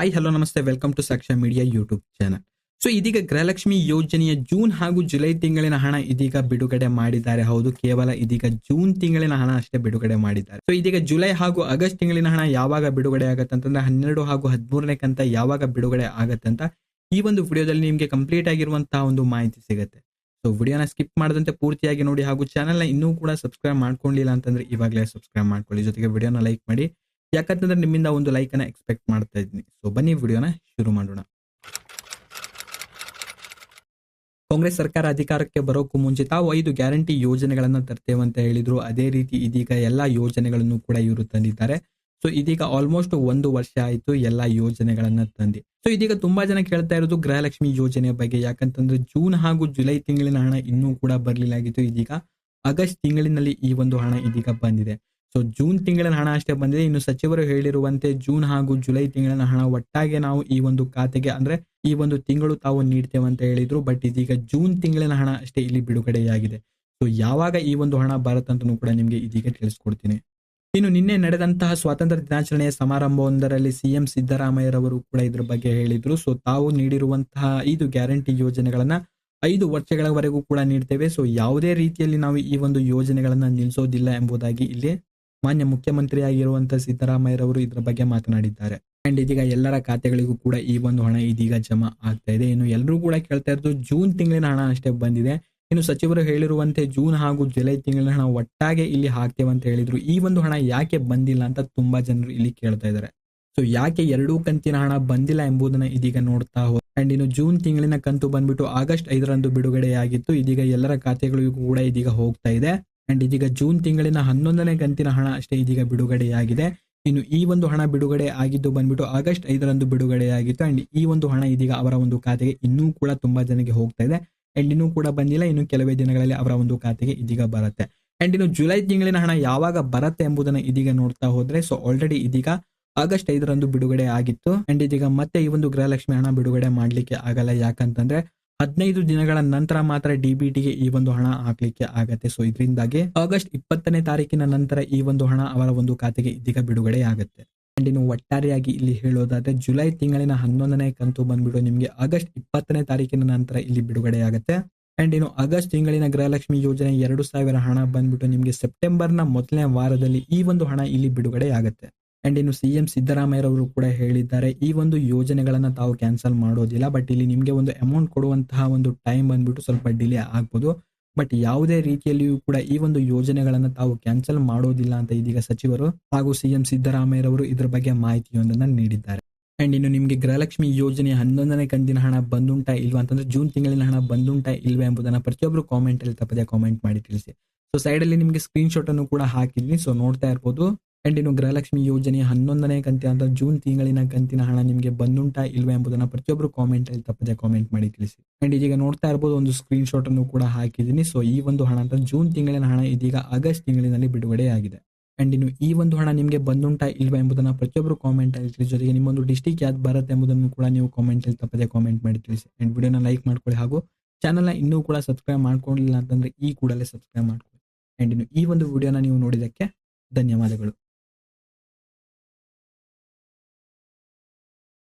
Hi hello ನಮಸ್ತೆ, welcome to ಸಾಕ್ಷ್ಯ media YouTube channel. So ಇದೀಗ ಗೃಹಲಕ್ಷ್ಮಿ ಯೋಜನೆಯ ಜೂನ್ ಹಾಗೂ ಜುಲೈ ತಿಂಗಳಿನ ಹಣ ಇದೀಗ ಬಿಡುಗಡೆ ಮಾಡಿದ್ದಾರೆ. ಹೌದು, ಕೇವಲ ಇದೀಗ ಜೂನ್ ತಿಂಗಳಿನ ಹಣ ಅಷ್ಟೇ ಬಿಡುಗಡೆ ಮಾಡಿದ್ದಾರೆ. ಸೊ ಇದೀಗ ಜುಲೈ ಹಾಗೂ ಆಗಸ್ಟ್ ತಿಂಗಳಿನ ಹಣ ಯಾವಾಗ ಬಿಡುಗಡೆ ಆಗತ್ತೆ ಅಂತಂದ್ರೆ 12 ಹಾಗೂ 13ನೇ ಕಂತ ಯಾವಾಗ ಬಿಡುಗಡೆ ಆಗತ್ತೆ ಅಂತ ಈ ಒಂದು ವಿಡಿಯೋದಲ್ಲಿ ನಿಮಗೆ ಕಂಪ್ಲೀಟ್ ಆಗಿರುವಂತಹ ಒಂದು ಮಾಹಿತಿ ಸಿಗುತ್ತೆ. ಸೊ ವಿಡಿಯೋನ ಸ್ಕಿಪ್ ಮಾಡದಂತೆ ಪೂರ್ತಿಯಾಗಿ ನೋಡಿ ಹಾಗೂ ಚಾನಲ್ನ ಇನ್ನೂ ಕೂಡ ಸಬ್ಸ್ಕ್ರೈಬ್ ಮಾಡ್ಕೊಂಡಿಲ್ಲ ಅಂತಂದ್ರೆ ಇವಾಗಲೇ ಸಬ್ಸ್ಕ್ರೈಬ್ ಮಾಡ್ಕೊಳ್ಳಿ. ಜೊತೆಗೆ ವಿಡಿಯೋನ ಲೈಕ್ ಮಾಡಿ, ಯಾಕಂತಂದ್ರೆ ನಿಮ್ಮಿಂದ ಒಂದು ಲೈಕ್ ಅನ್ನ ಎಕ್ಸ್ಪೆಕ್ಟ್ ಮಾಡ್ತಾ ಇದ್ದೀನಿ. ಸೊ ಬನ್ನಿ ವಿಡಿಯೋನ ಶುರು ಮಾಡೋಣ. ಕಾಂಗ್ರೆಸ್ ಸರ್ಕಾರ ಅಧಿಕಾರಕ್ಕೆ ಬರೋಕ್ಕೂ ಮುಂಚೆ ತಾವು 5 ಗ್ಯಾರಂಟಿ ಯೋಜನೆಗಳನ್ನ ತರ್ತೇವೆ ಅಂತ ಹೇಳಿದ್ರು. ಅದೇ ರೀತಿ ಇದೀಗ ಎಲ್ಲಾ ಯೋಜನೆಗಳನ್ನು ಕೂಡ ಇವರು ತಂದಿದ್ದಾರೆ. ಸೊ ಇದೀಗ ಆಲ್ಮೋಸ್ಟ್ 1 ವರ್ಷ ಆಯ್ತು ಎಲ್ಲಾ ಯೋಜನೆಗಳನ್ನ ತಂದಿ. ಸೊ ಇದೀಗ ತುಂಬಾ ಜನ ಕೇಳ್ತಾ ಇರೋದು ಗೃಹಲಕ್ಷ್ಮಿ ಯೋಜನೆಯ ಬಗ್ಗೆ. ಯಾಕಂತಂದ್ರೆ ಜೂನ್ ಹಾಗೂ ಜುಲೈ ತಿಂಗಳಿನ ಹಣ ಇನ್ನೂ ಕೂಡ ಬರ್ಲಿಲ್ಲ ಆಗಿತ್ತು. ಇದೀಗ ಆಗಸ್ಟ್ ತಿಂಗಳಿನಲ್ಲಿ ಈ ಒಂದು ಹಣ ಇದೀಗ ಬಂದಿದೆ. ಸೊ ಜೂನ್ ತಿಂಗಳಿನ ಹಣ ಅಷ್ಟೇ ಬಂದಿದೆ. ಇನ್ನು ಸಚಿವರು ಹೇಳಿರುವಂತೆ ಜೂನ್ ಹಾಗೂ ಜುಲೈ ತಿಂಗಳಿನ ಹಣ ಒಟ್ಟಾಗೆ ನಾವು ಈ ಒಂದು ಖಾತೆಗೆ ಅಂದ್ರೆ ಈ ಒಂದು ತಿಂಗಳು ತಾವು ನೀಡ್ತೇವೆ ಅಂತ ಹೇಳಿದ್ರು. ಬಟ್ ಇದೀಗ ಜೂನ್ ತಿಂಗಳಿನ ಹಣ ಅಷ್ಟೇ ಇಲ್ಲಿ ಬಿಡುಗಡೆಯಾಗಿದೆ. ಸೊ ಯಾವಾಗ ಈ ಒಂದು ಹಣ ಬರುತ್ತಂತನೂ ಕೂಡ ನಿಮ್ಗೆ ಇದೀಗ ತಿಳಿಸ್ಕೊಡ್ತೀನಿ. ಇನ್ನು ನಿನ್ನೆ ನಡೆದಂತಹ ಸ್ವಾತಂತ್ರ್ಯ ದಿನಾಚರಣೆಯ ಸಮಾರಂಭವೊಂದರಲ್ಲಿ ಸಿಎಂ ಸಿದ್ದರಾಮಯ್ಯರವರು ಕೂಡ ಇದ್ರ ಬಗ್ಗೆ ಹೇಳಿದ್ರು. ಸೊ ತಾವು ನೀಡಿರುವಂತಹ 5 ಗ್ಯಾರಂಟಿ ಯೋಜನೆಗಳನ್ನ 5 ವರ್ಷಗಳವರೆಗೂ ಕೂಡ ನೀಡ್ತೇವೆ. ಸೊ ಯಾವುದೇ ರೀತಿಯಲ್ಲಿ ನಾವು ಈ ಒಂದು ಯೋಜನೆಗಳನ್ನ ನಿಲ್ಲಿಸೋದಿಲ್ಲ ಎಂಬುದಾಗಿ ಇಲ್ಲಿ ಮಾನ್ಯ ಮುಖ್ಯಮಂತ್ರಿಯಾಗಿರುವಂತಹ ಸಿದ್ದರಾಮಯ್ಯರವರು ಇದ್ರ ಬಗ್ಗೆ ಮಾತನಾಡಿದ್ದಾರೆ. ಅಂಡ್ ಇದೀಗ ಎಲ್ಲರ ಖಾತೆಗಳಿಗೂ ಕೂಡ ಈ ಒಂದು ಹಣ ಇದೀಗ ಜಮಾ ಆಗ್ತಾ ಇದೆ. ಇನ್ನು ಎಲ್ಲರೂ ಕೂಡ ಕೇಳ್ತಾ ಇರೋದು ಜೂನ್ ತಿಂಗಳಿನ ಹಣ ಅಷ್ಟೇ ಬಂದಿದೆ. ಇನ್ನು ಸಚಿವರು ಹೇಳಿರುವಂತೆ ಜೂನ್ ಹಾಗೂ ಜುಲೈ ತಿಂಗಳಿನ ಹಣ ಒಟ್ಟಾಗೆ ಇಲ್ಲಿ ಹಾಕ್ತೇವೆ ಅಂತ ಹೇಳಿದ್ರು. ಈ ಒಂದು ಹಣ ಯಾಕೆ ಬಂದಿಲ್ಲ ಅಂತ ತುಂಬಾ ಜನರು ಇಲ್ಲಿ ಕೇಳ್ತಾ ಇದ್ದಾರೆ. ಸೊ ಯಾಕೆ 2 ಕಂತಿನ ಹಣ ಬಂದಿಲ್ಲ ಎಂಬುದನ್ನ ಇದೀಗ ನೋಡ್ತಾ ಹೋದ. ಅಂಡ್ ಇನ್ನು ಜೂನ್ ತಿಂಗಳಿನ ಕಂತು ಬಂದ್ಬಿಟ್ಟು ಆಗಸ್ಟ್ 5ರಂದು ಬಿಡುಗಡೆಯಾಗಿತ್ತು. ಇದೀಗ ಎಲ್ಲರ ಖಾತೆಗಳಿಗೂ ಕೂಡ ಇದೀಗ ಹೋಗ್ತಾ ಇದೆ. ಅಂಡ್ ಇದೀಗ ಜೂನ್ ತಿಂಗಳಿನ 11ನೇ ಕಂತಿನ ಹಣ ಅಷ್ಟೇ ಇದೀಗ ಬಿಡುಗಡೆಯಾಗಿದೆ. ಇನ್ನು ಈ ಒಂದು ಹಣ ಬಿಡುಗಡೆ ಆಗಿದ್ದು ಬಂದ್ಬಿಟ್ಟು ಆಗಸ್ಟ್ 5ರಂದು ಬಿಡುಗಡೆಯಾಗಿತ್ತು. ಅಂಡ್ ಈ ಒಂದು ಹಣ ಇದೀಗ ಅವರ ಒಂದು ಖಾತೆಗೆ ಇನ್ನೂ ಕೂಡ ತುಂಬಾ ಜನಕ್ಕೆ ಹೋಗ್ತಾ ಇದೆ. ಅಂಡ್ ಇನ್ನೂ ಕೂಡ ಬಂದಿಲ್ಲ. ಇನ್ನು ಕೆಲವೇ ದಿನಗಳಲ್ಲಿ ಅವರ ಒಂದು ಖಾತೆಗೆ ಇದೀಗ ಬರುತ್ತೆ. ಅಂಡ್ ಇನ್ನು ಜುಲೈ ತಿಂಗಳಿನ ಹಣ ಯಾವಾಗ ಬರುತ್ತೆ ಎಂಬುದನ್ನ ಇದೀಗ ನೋಡ್ತಾ ಹೋದ್ರೆ, ಸೊ ಆಲ್ರೆಡಿ ಇದೀಗ ಆಗಸ್ಟ್ 5ರಂದು ಬಿಡುಗಡೆ ಆಗಿತ್ತು. ಅಂಡ್ ಇದೀಗ ಮತ್ತೆ ಈ ಒಂದು ಗೃಹಲಕ್ಷ್ಮಿ ಹಣ ಬಿಡುಗಡೆ ಮಾಡ್ಲಿಕ್ಕೆ ಆಗಲ್ಲ. ಯಾಕಂತಂದ್ರೆ 15 ದಿನಗಳ ನಂತರ ಮಾತ್ರ ಡಿಬಿಟಿಗೆ ಈ ಒಂದು ಹಣ ಹಾಕ್ಲಿಕ್ಕೆ ಆಗತ್ತೆ. ಸೊ ಇದರಿಂದಾಗಿ ಆಗಸ್ಟ್ 20ನೇ ತಾರೀಕಿನ ನಂತರ ಈ ಒಂದು ಹಣ ಅವರ ಒಂದು ಖಾತೆಗೆ ಇದೀಗ ಬಿಡುಗಡೆ ಆಗುತ್ತೆ. ಅಂಡ್ ಇನ್ನು ಒಟ್ಟಾರೆಯಾಗಿ ಇಲ್ಲಿ ಹೇಳೋದಾದ್ರೆ ಜುಲೈ ತಿಂಗಳಿನ 11ನೇ ಕಂತು ಬಂದ್ಬಿಟ್ಟು ನಿಮ್ಗೆ ಆಗಸ್ಟ್ 20ನೇ ತಾರೀಕಿನ ನಂತರ ಇಲ್ಲಿ ಬಿಡುಗಡೆ ಆಗುತ್ತೆ. ಅಂಡ್ ಇನ್ನು ಆಗಸ್ಟ್ ತಿಂಗಳಿನ ಗೃಹಲಕ್ಷ್ಮಿ ಯೋಜನೆ 2,000 ಹಣ ಬಂದ್ಬಿಟ್ಟು ನಿಮ್ಗೆ ಸೆಪ್ಟೆಂಬರ್ನ ಮೊದಲನೇ ವಾರದಲ್ಲಿ ಈ ಒಂದು ಹಣ ಇಲ್ಲಿ ಬಿಡುಗಡೆ ಆಗುತ್ತೆ. ಅಂಡ್ ಇನ್ನು ಸಿಎಂ ಸಿದ್ದರಾಮಯ್ಯರವರು ಕೂಡ ಹೇಳಿದ್ದಾರೆ, ಈ ಒಂದು ಯೋಜನೆಗಳನ್ನ ತಾವು ಕ್ಯಾನ್ಸಲ್ ಮಾಡೋದಿಲ್ಲ. ಬಟ್ ಇಲ್ಲಿ ನಿಮ್ಗೆ ಒಂದು ಅಮೌಂಟ್ ಕೊಡುವಂತಹ ಒಂದು ಟೈಮ್ ಬಂದ್ಬಿಟ್ಟು ಸ್ವಲ್ಪ ಡಿಲೇ ಆಗ್ಬೋದು. ಬಟ್ ಯಾವುದೇ ರೀತಿಯಲ್ಲಿಯೂ ಕೂಡ ಈ ಒಂದು ಯೋಜನೆಗಳನ್ನ ತಾವು ಕ್ಯಾನ್ಸಲ್ ಮಾಡೋದಿಲ್ಲ ಅಂತ ಇದೀಗ ಸಚಿವರು ಹಾಗೂ ಸಿಎಂ ಸಿದ್ದರಾಮಯ್ಯರವರು ಇದ್ರ ಬಗ್ಗೆ ಮಾಹಿತಿಯೊಂದನ್ನ ನೀಡಿದ್ದಾರೆ. ಅಂಡ್ ಇನ್ನು ನಿಮ್ಗೆ ಗೃಹಲಕ್ಷ್ಮಿ ಯೋಜನೆ 11ನೇ ಕಂತಿನ ಹಣ ಬಂದುಂಟಾ ಇಲ್ವಾ ಅಂತಂದ್ರೆ ಜೂನ್ ತಿಂಗಳಿನ ಹಣ ಬಂದುಂಟಾ ಇಲ್ವಾ ಎಂಬುದನ್ನ ಪ್ರತಿಯೊಬ್ಬರು ಕಾಮೆಂಟ್ ಅಲ್ಲಿ ತಪ್ಪದೆ ಕಾಮೆಂಟ್ ಮಾಡಿ ತಿಳಿಸಿ. ಸೊ ಸೈಡ್ ಅಲ್ಲಿ ನಿಮ್ಗೆ ಸ್ಕ್ರೀನ್ ಶಾಟ್ ಅನ್ನು ಕೂಡ ಹಾಕಿದ್ವಿ, ಸೊ ನೋಡ್ತಾ ಇರ್ಬೋದು. ಅಂಡ್ ಇನ್ನು ಗೃಹಲಕ್ಷ್ಮಿ ಯೋಜನೆಯ 11ನೇ ಕಂತಿನ ಅಂತ ಜೂನ್ ತಿಂಗಳಿನ ಕಂತಿನ ಹಣ ನಿಮಗೆ ಬಂದುಂಟಾ ಇಲ್ವಾ ಎಂಬುದನ್ನ ಪ್ರತಿಯೊಬ್ಬರು ಕಾಮೆಂಟ್ ಅಲ್ಲಿ ತಪ್ಪದೆ ಕಾಮೆಂಟ್ ಮಾಡಿ ತಿಳಿಸಿ. ಅಂಡ್ ಇದೀಗ ನೋಡ್ತಾ ಇರ್ಬೋದು ಒಂದು ಸ್ಕ್ರೀನ್ ಶಾಟ್ ಅನ್ನು ಕೂಡ ಹಾಕಿದ್ದೀನಿ. ಸೊ ಈ ಒಂದು ಹಣ ಅಂತ ಜೂನ್ ತಿಂಗಳಿನ ಹಣ ಇದೀಗ ಆಗಸ್ಟ್ ತಿಂಗಳಿನಲ್ಲಿ ಬಿಡುಗಡೆ ಆಗಿದೆ. ಅಂಡ್ ಇನ್ನು ಈ ಒಂದು ಹಣ ನಿಮಗೆ ಬಂದುಂಟಾ ಇಲ್ವಾ ಎಂಬುದನ್ನ ಪ್ರತಿಯೊಬ್ಬರು ಕಾಮೆಂಟ್ ಅಲ್ಲಿ ತಿಳಿಸಿ. ಜೊತೆಗೆ ನಿಮ್ಮೊಂದು ಡಿಸ್ಟ್ರಿಕ್ಟ್ ಯಾವ್ದು ಬರುತ್ತೆ ಎಂಬುದನ್ನು ಕೂಡ ನೀವು ಕಾಮೆಂಟ್ ಅಲ್ಲಿ ತಪ್ಪದೆ ಕಾಮೆಂಟ್ ಮಾಡಿ ತಿಳಿಸಿ. ಅಂಡ್ ವಿಡಿಯೋನ ಲೈಕ್ ಮಾಡ್ಕೊಳ್ಳಿ ಹಾಗೂ ಚಾನಲ್ನ ಇನ್ನೂ ಕೂಡ ಸಬ್ಸ್ಕ್ರೈಬ್ ಮಾಡ್ಕೊಂಡಿಲ್ಲ ಅಂತಂದ್ರೆ ಈ ಕೂಡಲೇ ಸಬ್ಸ್ಕ್ರೈಬ್ ಮಾಡ್ಕೊಳ್ಳಿ. ಅಂಡ್ ಇನ್ನು ಈ ಒಂದು ವಿಡಿಯೋನ ನೀವು ನೋಡಿದಕ್ಕೆ ಧನ್ಯವಾದಗಳು.